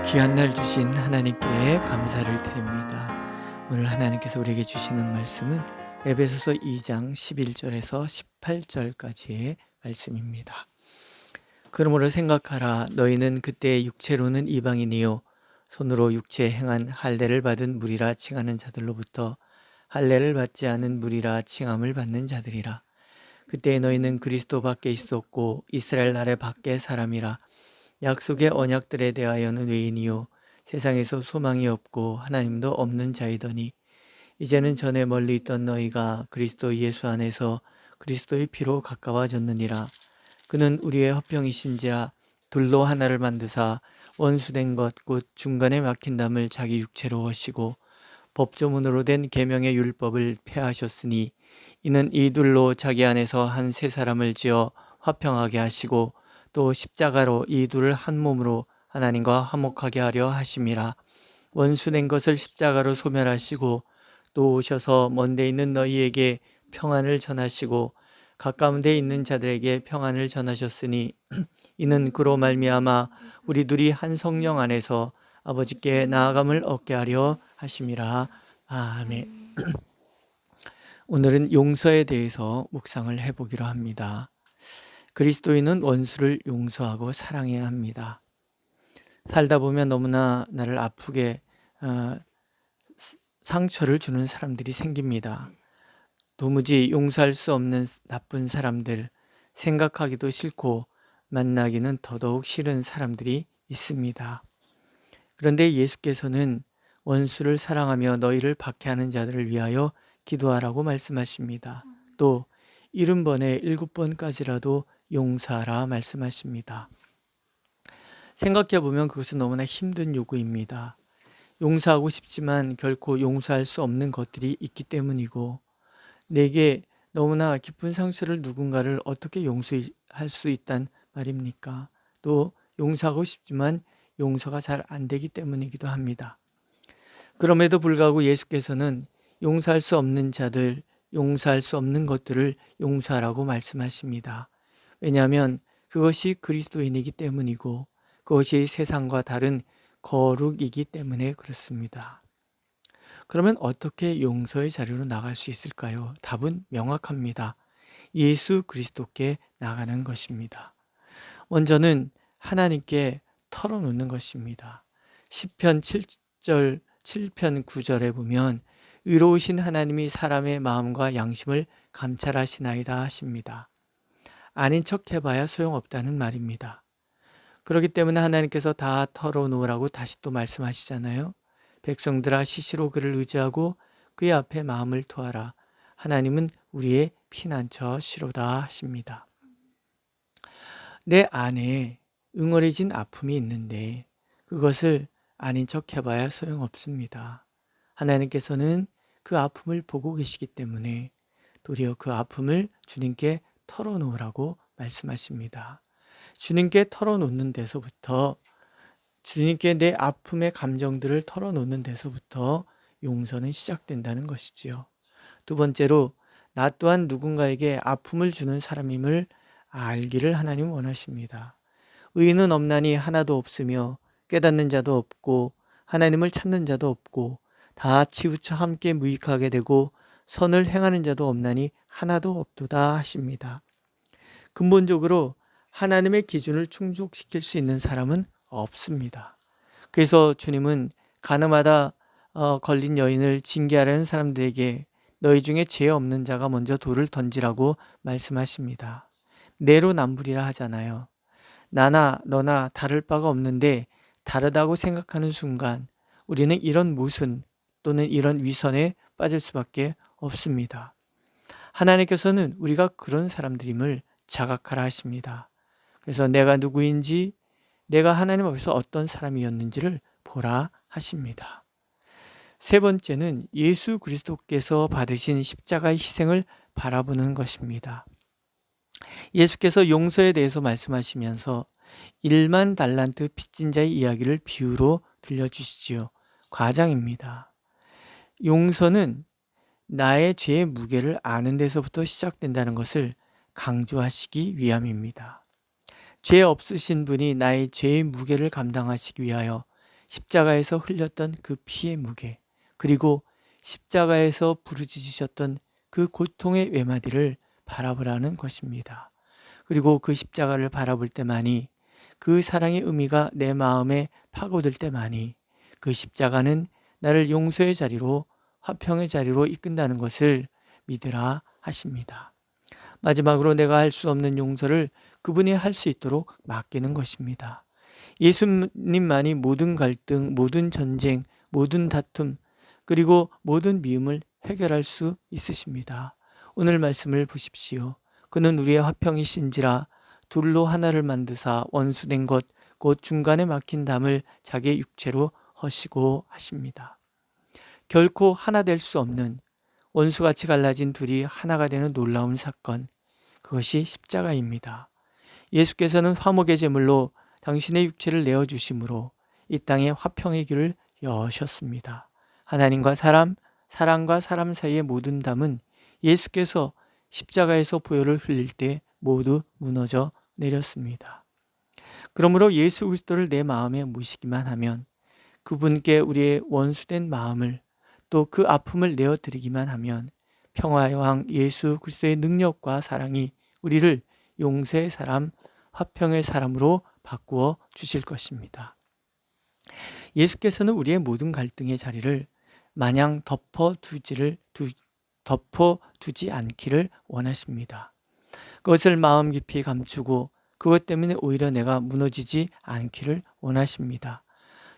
귀한 날 주신 하나님께 감사를 드립니다. 오늘 하나님께서 우리에게 주시는 말씀은 에베소서 2장 11절에서 18절까지의 말씀입니다. 그러므로 생각하라. 너희는 그때 육체로는 이방인이요 손으로 육체에 행한 할례를 받은 무리라 칭하는 자들로부터 할례를 받지 않은 무리라 칭함을 받는 자들이라. 그때 너희는 그리스도 밖에 있었고 이스라엘 나라 밖의 사람이라. 약속의 언약들에 대하여는 외인이요 세상에서 소망이 없고 하나님도 없는 자이더니 이제는 전에 멀리 있던 너희가 그리스도 예수 안에서 그리스도의 피로 가까워졌느니라. 그는 우리의 화평이신지라 둘로 하나를 만드사 원수된 것 곧 중간에 막힌 담을 자기 육체로 하시고 법조문으로 된 계명의 율법을 폐하셨으니 이는 이 둘로 자기 안에서 한 세 사람을 지어 화평하게 하시고 또 십자가로 이 둘을 한 몸으로 하나님과 화목하게 하려 하심이라. 원수된 것을 십자가로 소멸하시고 또 오셔서 먼데 있는 너희에게 평안을 전하시고 가까운 데 있는 자들에게 평안을 전하셨으니 이는 그로 말미암아 우리 둘이 한 성령 안에서 아버지께 나아감을 얻게 하려 하심이라. 아멘. 오늘은 용서에 대해서 묵상을 해보기로 합니다. 그리스도인은 원수를 용서하고 사랑해야 합니다. 살다 보면 너무나 나를 아프게 상처를 주는 사람들이 생깁니다. 도무지 용서할 수 없는 나쁜 사람들, 생각하기도 싫고 만나기는 더더욱 싫은 사람들이 있습니다. 그런데 예수께서는 원수를 사랑하며 너희를 박해하는 자들을 위하여 기도하라고 말씀하십니다. 또 70번에 7번까지라도 용서하라 말씀하십니다. 생각해보면 그것은 너무나 힘든 요구입니다. 용서하고 싶지만 결코 용서할 수 없는 것들이 있기 때문이고 내게 너무나 깊은 상처를 누군가를 어떻게 용서할 수 있단 말입니까? 또 용서하고 싶지만 용서가 잘 안 되기 때문이기도 합니다. 그럼에도 불구하고 예수께서는 용서할 수 없는 자들, 용서할 수 없는 것들을 용서하라고 말씀하십니다. 왜냐하면 그것이 그리스도인이기 때문이고 그것이 세상과 다른 거룩이기 때문에 그렇습니다. 그러면 어떻게 용서의 자리로 나갈 수 있을까요? 답은 명확합니다. 예수 그리스도께 나가는 것입니다. 먼저는 하나님께 털어놓는 것입니다. 시편 7편 9절에 보면 의로우신 하나님이 사람의 마음과 양심을 감찰하시나이다 하십니다. 아닌 척 해봐야 소용없다는 말입니다. 그렇기 때문에 하나님께서 다 털어놓으라고 다시 또 말씀하시잖아요. 백성들아 시시로 그를 의지하고 그의 앞에 마음을 토하라. 하나님은 우리의 피난처 시로다 하십니다. 내 안에 응어리진 아픔이 있는데 그것을 아닌 척 해봐야 소용없습니다. 하나님께서는 그 아픔을 보고 계시기 때문에 도리어 그 아픔을 주님께 털어놓으라고 말씀하십니다. 주님께 털어놓는 데서부터 주님께 내 아픔의 감정들을 털어놓는 데서부터 용서는 시작된다는 것이지요. 두 번째로 나 또한 누군가에게 아픔을 주는 사람임을 알기를 하나님 원하십니다. 의인은 없나니 하나도 없으며 깨닫는 자도 없고 하나님을 찾는 자도 없고 다 치우쳐 함께 무익하게 되고 선을 행하는 자도 없나니 하나도 없도다 하십니다. 근본적으로 하나님의 기준을 충족시킬 수 있는 사람은 없습니다. 그래서 주님은 가늠하다 걸린 여인을 징계하려는 사람들에게 너희 중에 죄 없는 자가 먼저 돌을 던지라고 말씀하십니다. 내로남불이라 하잖아요. 나나 너나 다를 바가 없는데 다르다고 생각하는 순간 우리는 이런 모순 또는 이런 위선에 빠질 수밖에 없습니다. 하나님께서는 우리가 그런 사람들임을 자각하라 하십니다. 그래서 내가 누구인지 내가 하나님 앞에서 어떤 사람이었는지를 보라 하십니다. 세 번째는 예수 그리스도께서 받으신 십자가의 희생을 바라보는 것입니다. 예수께서 용서에 대해서 말씀하시면서 1만 달란트 빚진 자의 이야기를 비유로 들려주시지요. 과장입니다. 용서는 나의 죄의 무게를 아는 데서부터 시작된다는 것을 강조하시기 위함입니다. 죄 없으신 분이 나의 죄의 무게를 감당하시기 위하여 십자가에서 흘렸던 그 피의 무게, 그리고 십자가에서 부르짖으셨던 그 고통의 외마디를 바라보라는 것입니다. 그리고 그 십자가를 바라볼 때만이, 그 사랑의 의미가 내 마음에 파고들 때만이 그 십자가는 나를 용서의 자리로, 화평의 자리로 이끈다는 것을 믿으라 하십니다. 마지막으로 내가 할 수 없는 용서를 그분이 할 수 있도록 맡기는 것입니다. 예수님만이 모든 갈등, 모든 전쟁, 모든 다툼, 그리고 모든 미움을 해결할 수 있으십니다. 오늘 말씀을 보십시오. 그는 우리의 화평이신지라 둘로 하나를 만드사 원수된 것 곧 중간에 막힌 담을 자기의 육체로 허시고 하십니다. 결코 하나 될 수 없는, 원수같이 갈라진 둘이 하나가 되는 놀라운 사건, 그것이 십자가입니다. 예수께서는 화목의 제물로 당신의 육체를 내어주심으로 이 땅에 화평의 길을 여셨습니다. 하나님과 사람, 사람과 사람 사이의 모든 담은 예수께서 십자가에서 보혈을 흘릴 때 모두 무너져 내렸습니다. 그러므로 예수 그리스도를 내 마음에 모시기만 하면, 그분께 우리의 원수된 마음을, 또 그 아픔을 내어드리기만 하면 평화의 왕 예수 그리스도의 능력과 사랑이 우리를 용서의 사람, 화평의 사람으로 바꾸어 주실 것입니다. 예수께서는 우리의 모든 갈등의 자리를 마냥 덮어두지 않기를 원하십니다. 그것을 마음 깊이 감추고 그것 때문에 오히려 내가 무너지지 않기를 원하십니다.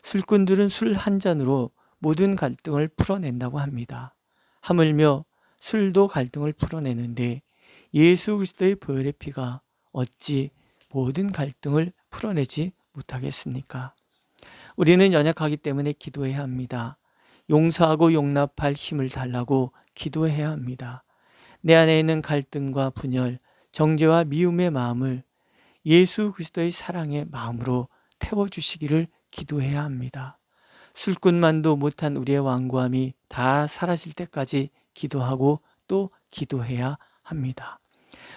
술꾼들은 술 한 잔으로 모든 갈등을 풀어낸다고 합니다. 하물며 술도 갈등을 풀어내는데 예수 그리스도의 보혈의 피가 어찌 모든 갈등을 풀어내지 못하겠습니까? 우리는 연약하기 때문에 기도해야 합니다. 용서하고 용납할 힘을 달라고 기도해야 합니다. 내 안에 있는 갈등과 분열, 정죄와 미움의 마음을 예수 그리스도의 사랑의 마음으로 태워주시기를 기도해야 합니다. 술꾼만도 못한 우리의 완고함이 다 사라질 때까지 기도하고 또 기도해야 합니다.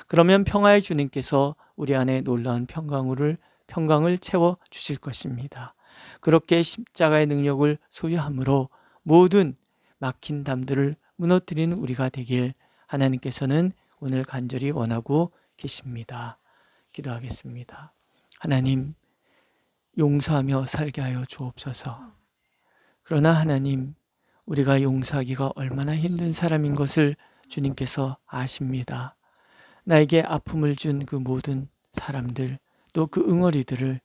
그러면 평화의 주님께서 우리 안에 놀라운 평강을 채워 주실 것입니다. 그렇게 십자가의 능력을 소유함으로 모든 막힌 담들을 무너뜨리는 우리가 되길 하나님께서는 오늘 간절히 원하고 계십니다. 기도하겠습니다. 하나님, 용서하며 살게 하여 주옵소서. 그러나 하나님, 우리가 용서하기가 얼마나 힘든 사람인 것을 주님께서 아십니다. 나에게 아픔을 준 그 모든 사람들, 또 그 응어리들을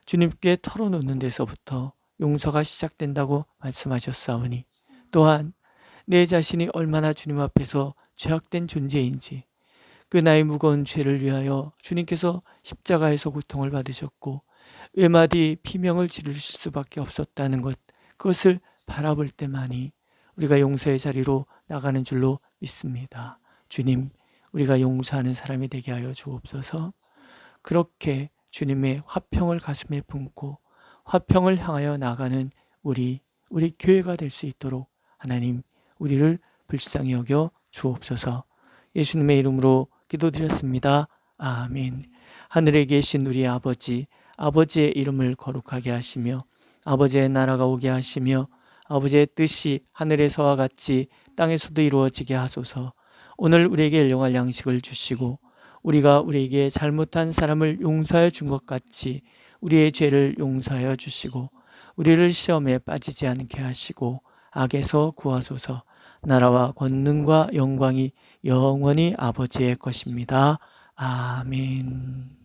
주님께 털어놓는 데서부터 용서가 시작된다고 말씀하셨사오니, 또한 내 자신이 얼마나 주님 앞에서 죄악된 존재인지, 그 나의 무거운 죄를 위하여 주님께서 십자가에서 고통을 받으셨고 외마디 비명을 지르실 수밖에 없었다는 것, 그것을 바라볼 때만이 우리가 용서의 자리로 나가는 줄로 믿습니다. 주님, 우리가 용서하는 사람이 되게 하여 주옵소서. 그렇게 주님의 화평을 가슴에 품고 화평을 향하여 나가는 우리 교회가 될 수 있도록 하나님, 우리를 불쌍히 여겨 주옵소서. 예수님의 이름으로 기도드렸습니다. 아멘. 하늘에 계신 우리 아버지, 아버지의 이름을 거룩하게 하시며 아버지의 나라가 오게 하시며 아버지의 뜻이 하늘에서와 같이 땅에서도 이루어지게 하소서. 오늘 우리에게 일용할 양식을 주시고 우리가 우리에게 잘못한 사람을 용서하여 준 것 같이 우리의 죄를 용서하여 주시고 우리를 시험에 빠지지 않게 하시고 악에서 구하소서. 나라와 권능과 영광이 영원히 아버지의 것입니다. 아멘.